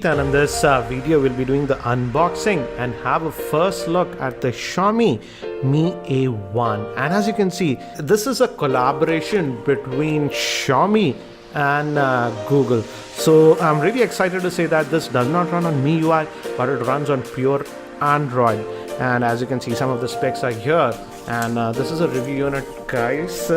and in this video we'll be doing the unboxing and have a first look at the Xiaomi Mi A1. And as you can see, this is a collaboration between Xiaomi and Google. So I'm really excited to say that this does not run on MIUI, but it runs on pure Android. And as you can see, some of the specs are here, and this is a review unit, guys.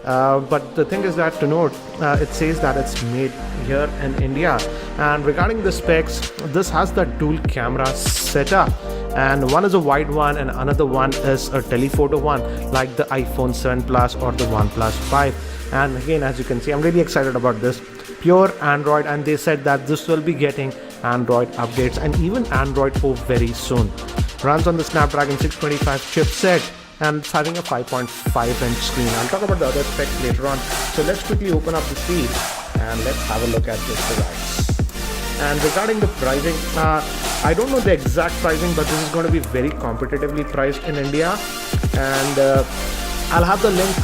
But the thing is that to note, it says that it's made here in India. And regarding the specs, this has the dual camera setup, and one is a wide one and another one is a telephoto one, like the iPhone 7 Plus or the OnePlus 5. And again, as you can see, I'm really excited about this. Pure Android, and they said that this will be getting Android updates and even Android 4 very soon. Runs on the Snapdragon 625 chipset, and it's having a 5.5-inch screen. I'll talk about the other specs later on. So let's quickly open up the sleeve and let's have a look at this device. And regarding the pricing, I don't know the exact pricing, but this is going to be very competitively priced in India. And I'll have the link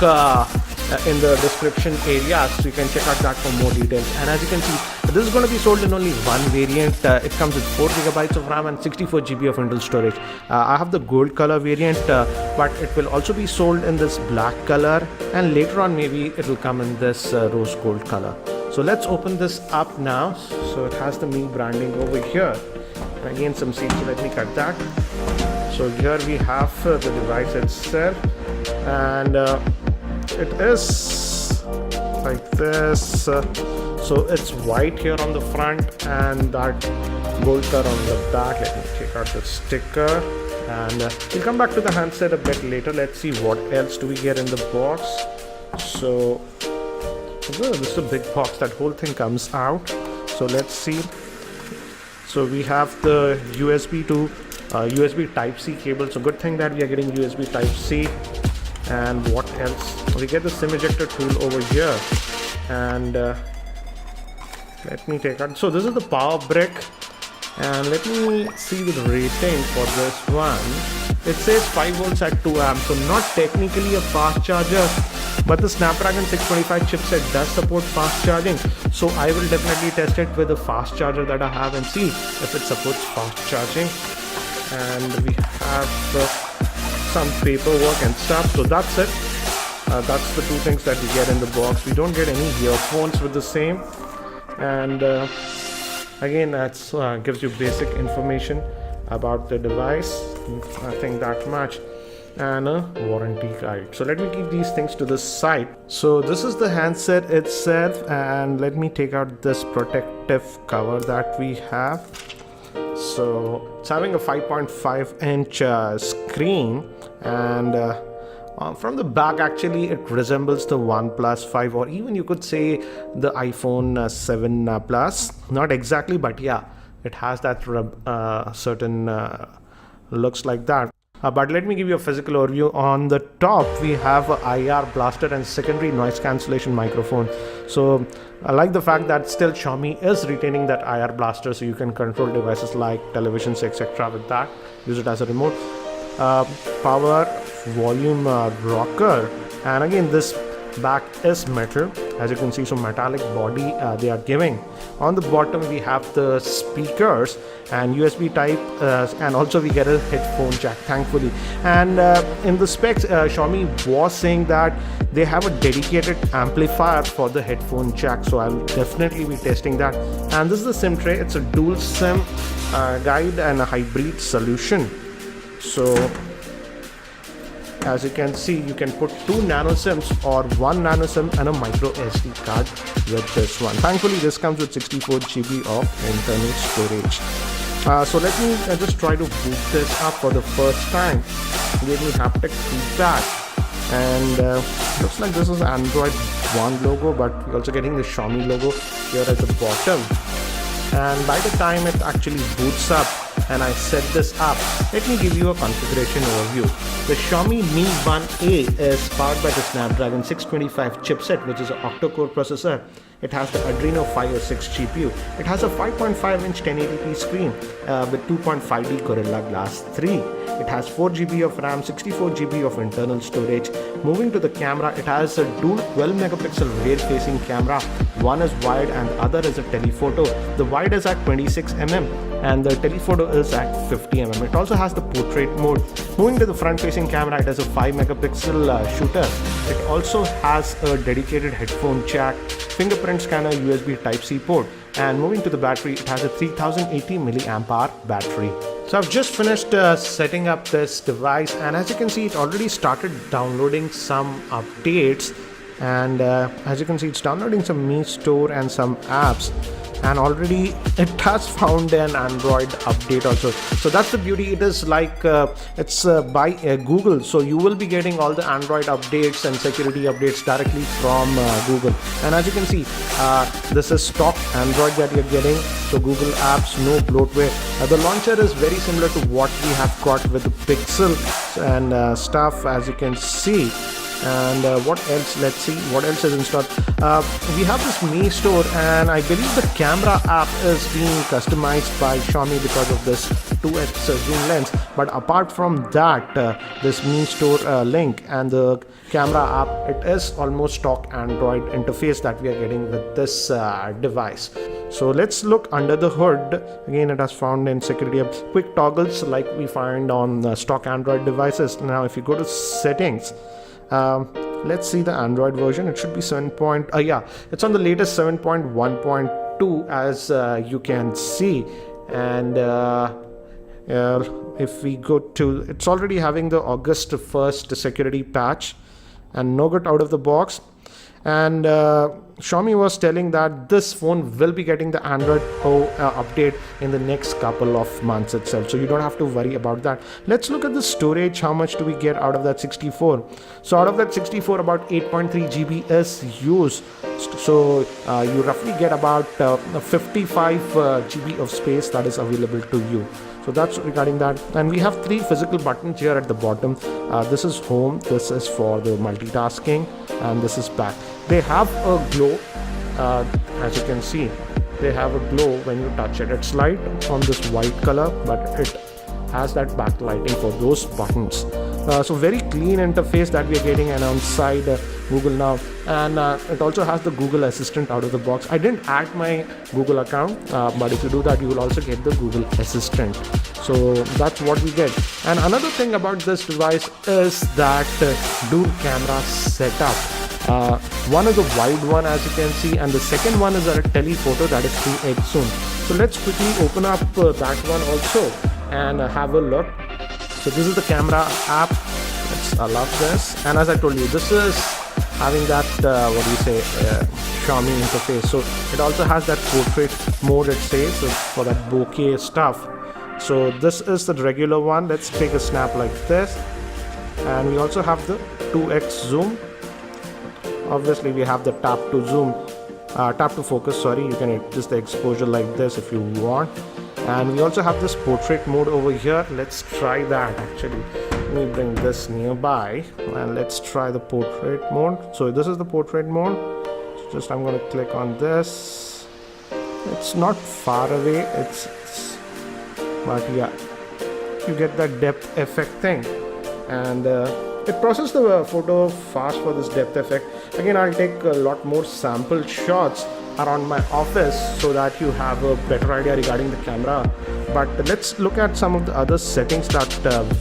in the description area, so you can check out that for more details. And as you can see, this is going to be sold in only one variant. It comes with 4 GB of RAM and 64 GB of internal storage. I have the gold color variant, but it will also be sold in this black color, and later on maybe it will come in this rose gold color. So let's open this up now. So it has the Mi branding over here, and again some seats, so let me cut that. So here we have the device itself, and it is like this. So it's white here on the front and that gold color on the back. Let me take out the sticker, and we'll come back to the handset a bit later. Let's see what else do we get in the box. So this is a big box. That whole thing comes out. So let's see. So we have the USB to USB Type-C cable. So good thing that we are getting USB Type-C. And what else? We get the SIM ejector tool over here, and let me take out. So this is the power brick, and let me see the rating for this one. It says 5 volts at 2 amps, so not technically a fast charger, but the Snapdragon 625 chipset does support fast charging. So I will definitely test it with a fast charger that I have and see if it supports fast charging. And we have some paperwork and stuff. So that's it. That's the two things that we get in the box. We don't get any earphones with the same. And again, that gives you basic information about the device. Nothing that much. And a warranty guide. So let me keep these things to the side. So this is the handset itself, and let me take out this protective cover that we have. So it's having a 5.5-inch screen, and from the back actually it resembles the OnePlus 5, or even you could say the iPhone 7 Plus. Not exactly, but yeah, it has that certain looks like that. But let me give you a physical overview. On the top we have a IR blaster and secondary noise cancellation microphone. So I like the fact that still Xiaomi is retaining that IR blaster, so you can control devices like televisions, etc. with that. Use it as a remote. Power volume rocker, and again this back is metal, as you can see, so metallic body they are giving. On the bottom we have the speakers and USB type, and also we get a headphone jack, thankfully. And in the specs, Xiaomi was saying that they have a dedicated amplifier for the headphone jack, so I'll definitely be testing that. And this is the SIM tray. It's a dual SIM guide and a hybrid solution. So as you can see, you can put 2 nano SIMs or 1 nano SIM and a micro SD card with this one. Thankfully, this comes with 64 GB of internal storage. So let me just try to boot this up for the first time. Give me haptic feedback, and looks like this is Android One logo, but we're also getting the Xiaomi logo here at the bottom. And by the time it actually boots up and I set this up, let me give you a configuration overview. The Xiaomi Mi 1A is powered by the Snapdragon 625 chipset, which is an octa-core processor, It has the Adreno 506 GPU. It has a 5.5-inch 1080p screen with 2.5D Gorilla Glass 3. It has 4GB of RAM, 64GB of internal storage. Moving to the camera, it has a dual 12-megapixel rear-facing camera. One is wide and the other is a telephoto. The wide is at 26mm and the telephoto is at 50mm. It also has the portrait mode. Moving to the front-facing camera, it has a 5-megapixel shooter. It also has a dedicated headphone jack, fingerprint scanner, USB Type-C port. And moving to the battery, it has a 3080 mAh battery. So I've just finished setting up this device, and as you can see, it already started downloading some updates. And as you can see, it's downloading some Mi Store and some apps, and already it has found an Android update also. So that's the beauty. It is like it's by Google, so you will be getting all the Android updates and security updates directly from Google. And as you can see, this is stock Android that you're getting. So Google apps, no bloatware. The launcher is very similar to what we have got with the Pixel and stuff, as you can see. And what else? Let's see what else is installed. We have this Mi Store, and I believe the camera app is being customized by Xiaomi because of this 2x zoom lens. But apart from that, this Mi Store link and the camera app, it is almost stock Android interface that we are getting with this device. So let's look under the hood. Again, it has found in security apps, quick toggles like we find on stock Android devices. Now if you go to settings, let's see the Android version. It should be 7. Yeah, it's on the latest 7.1.2 as you can see. And if we go to, it's already having the August 1st security patch and nougat out of the box. And Xiaomi was telling that this phone will be getting the Android O update in the next couple of months itself, so you don't have to worry about that. Let's look at the storage. How much do we get out of that 64? So out of that 64, about 8.3 GB is used, so you roughly get about 55 GB of space that is available to you. So that's regarding that. And we have 3 physical buttons here at the bottom. This is home, this is for the multitasking, and this is back. They have a glow, as you can see. They have a glow when you touch it. It's light on this white color, but it has that backlighting for those buttons. So very clean interface that we are getting, and on side Google Now, and it also has the Google Assistant out of the box. I didn't add my Google account, but if you do that, you will also get the Google Assistant. So that's what we get. And another thing about this device is that dual camera setup. One is a wide one, as you can see, and the second one is a telephoto that is 2x zoom. So let's quickly open up that one also and have a look. So this is the camera app. Let's allow this, and as I told you, this is having that Xiaomi interface. So it also has that portrait mode, it says, so for that bokeh stuff. So this is the regular one. Let's take a snap like this, and we also have the 2x zoom. Obviously we have the tap to focus, sorry. You can adjust the exposure like this if you want. And we also have this portrait mode over here. Let's try that. Actually, let me bring this nearby and let's try the portrait mode. So this is the portrait mode. Just I'm going to click on this. It's not far away, but yeah, you get that depth effect thing, and it processes the photo fast for this depth effect. Again, I'll take a lot more sample shots around my office so that you have a better idea regarding the camera. But let's look at some of the other settings that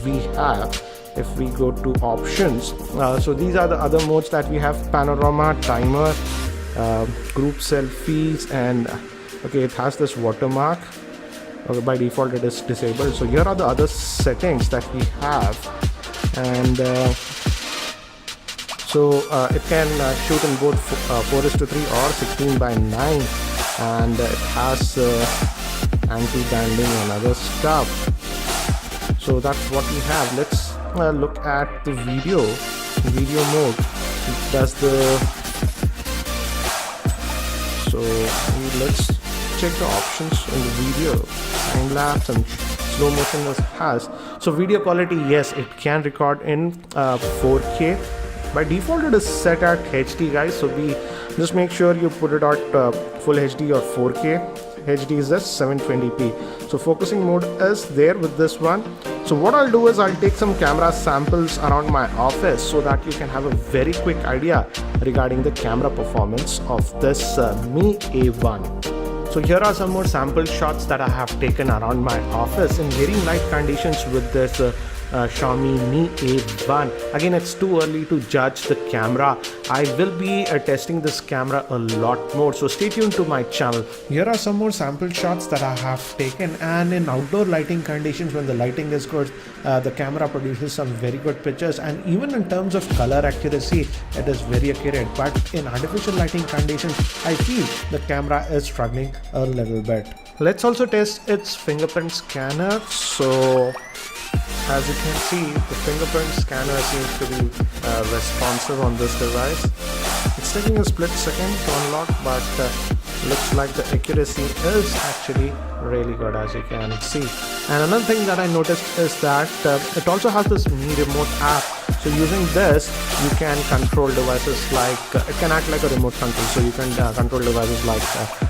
we have. If we go to options, so these are the other modes that we have: panorama, timer, group selfies, and okay, it has this watermark. Okay, by default it is disabled. So here are the other settings that we have, and it can shoot in both 4:3 or 16:9, and it has anti-banding and other stuff. So that's what we have. Let's look at the video mode. It does the let's check the options in the video. Time lapse and slow motion has. So video quality, yes, it can record in 4K. By default it is set at HD, guys, so we Just make sure you put it at full HD or 4K. HD is just 720p. So focusing mode is there with this one. So what I'll do is I'll take some camera samples around my office so that you can have a very quick idea regarding the camera performance of this Mi A1. So here are some more sample shots that I have taken around my office in very light conditions with this Xiaomi Mi A1. Again, it's too early to judge the camera. I will be testing this camera a lot more, so stay tuned to my channel. Here are some more sample shots that I have taken, and in outdoor lighting conditions, when the lighting is good, the camera produces some very good pictures, and even in terms of color accuracy, it is very accurate. But in artificial lighting conditions, I feel the camera is struggling a little bit. Let's also test its fingerprint scanner. So as you can see, the fingerprint scanner seems to be responsive on this device. It's taking a split second to unlock, but looks like the accuracy is actually really good, as you can see. And another thing that I noticed is that it also has this Mi Remote app. So using this, you can control devices like, it can act like a remote control. So you can control devices like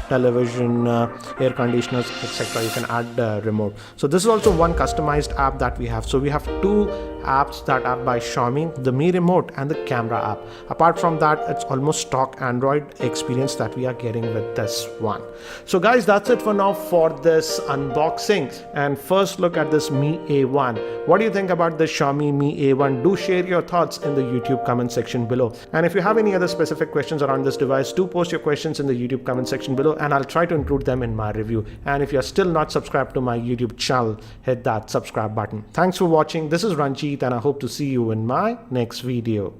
television, air conditioners, etc. You can add remote. So this is also one customized app that we have. So we have two apps that are by Xiaomi, the Mi Remote and the camera app. Apart from that, it's almost stock Android experience that we are getting with this one. So guys, that's it for now for this unboxing and first look at this Mi A1. What do you think about the Xiaomi Mi A1? Do share your thoughts in the YouTube comment section below. And if you have any other specific questions around this device, do post your questions in the YouTube comment section below and I'll try to include them in my review. And if you're still not subscribed to my YouTube channel, hit that subscribe button. Thanks for watching. This is Ranjit and I hope to see you in my next video.